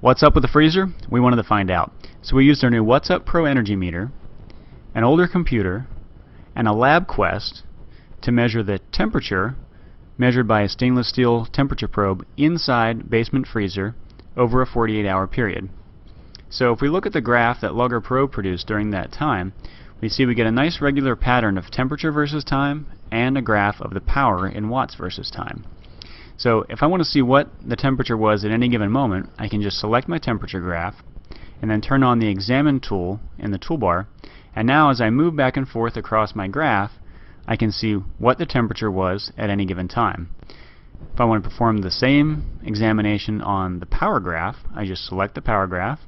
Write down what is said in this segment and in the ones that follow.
What's up with the freezer? We wanted to find out. So we used our new What's Up Pro energy meter, an older computer, and a LabQuest to measure the temperature measured by a stainless steel temperature probe inside basement freezer over a 48-hour period. So if we look at the graph that Lugger Pro produced during that time, we see we get a nice regular pattern of temperature versus time and a graph of the power in watts versus time. So if I want to see what the temperature was at any given moment, I can just select my temperature graph and then turn on the Examine tool in the toolbar, and now as I move back and forth across my graph, I can see what the temperature was at any given time. If I want to perform the same examination on the power graph, I just select the power graph,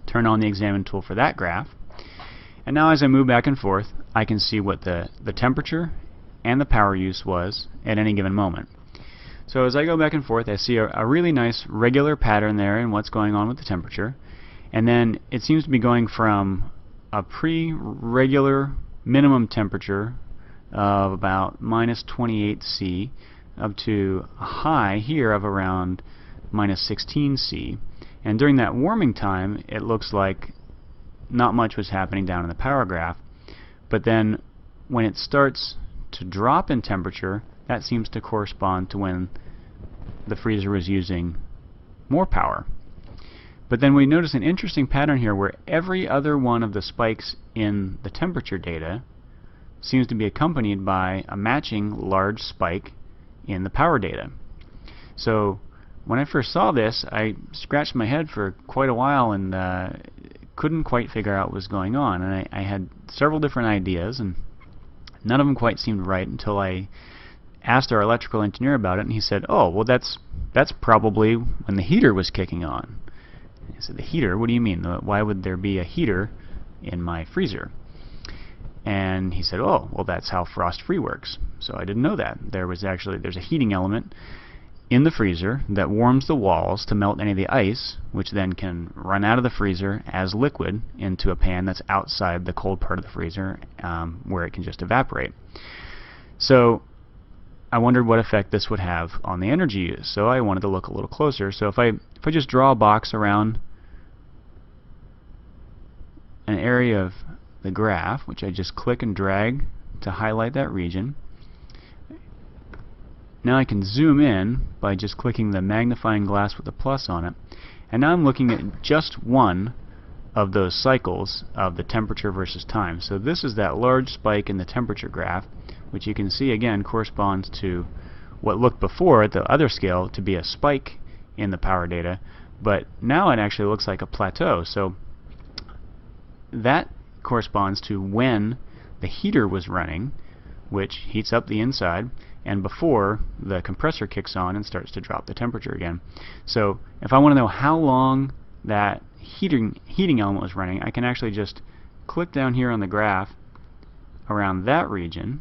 turn on the Examine tool for that graph, and now as I move back and forth, I can see what the temperature and the power use was at any given moment. So as I go back and forth, I see a really nice regular pattern there in what's going on with the temperature, and then it seems to be going from a pre-regular minimum temperature of about minus 28 C up to a high here of around minus 16 C. And during that warming time, it looks like not much was happening down in the power graph, but then when it starts to drop in temperature, that seems to correspond to when the freezer was using more power. But then we notice an interesting pattern here where every other one of the spikes in the temperature data seems to be accompanied by a matching large spike in the power data. So when I first saw this, I scratched my head for quite a while and couldn't quite figure out what was going on. And I had several different ideas, and none of them quite seemed right until I asked our electrical engineer about it, and he said, "Oh, well, that's probably when the heater was kicking on." I said, "The heater? What do you mean? Why would there be a heater in my freezer?" And he said, "Oh, well, that's how frost-free works." So I didn't know that. There's a heating element in the freezer that warms the walls to melt any of the ice, which then can run out of the freezer as liquid into a pan that's outside the cold part of the freezer, where it can just evaporate. So I wondered what effect this would have on the energy use, so I wanted to look a little closer. So if I just draw a box around an area of the graph, which I just click and drag to highlight that region, now I can zoom in by just clicking the magnifying glass with the plus on it, and now I'm looking at just one of those cycles of the temperature versus time. So this is that large spike in the temperature graph, which you can see again corresponds to what looked before at the other scale to be a spike in the power data, but now it actually looks like a plateau. So that corresponds to when the heater was running, which heats up the inside, and before the compressor kicks on and starts to drop the temperature again. So if I want to know how long that heating element was running, I can actually just click down here on the graph around that region,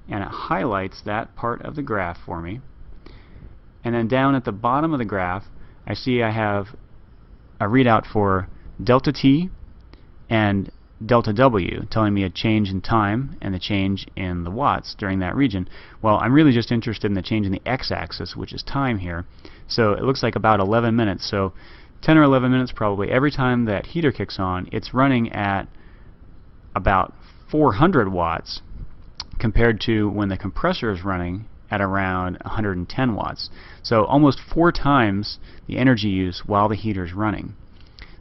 and it highlights that part of the graph for me. And then down at the bottom of the graph, I see I have a readout for delta T and delta W, telling me a change in time and the change in the watts during that region. Well, I'm really just interested in the change in the x-axis, which is time here. So it looks like about 11 minutes. So 10 or 11 minutes probably. Every time that heater kicks on, it's running at about 400 watts compared to when the compressor is running at around 110 watts. So almost 4 times the energy use while the heater is running.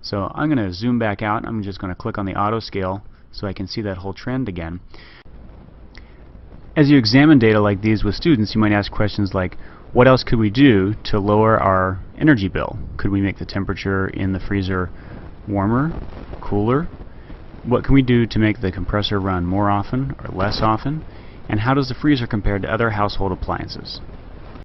So I'm going to zoom back out. I'm just going to click on the auto scale so I can see that whole trend again. As you examine data like these with students, you might ask questions like, what else could we do to lower our energy bill? Could we make the temperature in the freezer warmer, cooler? What can we do to make the compressor run more often or less often? And how does the freezer compare to other household appliances?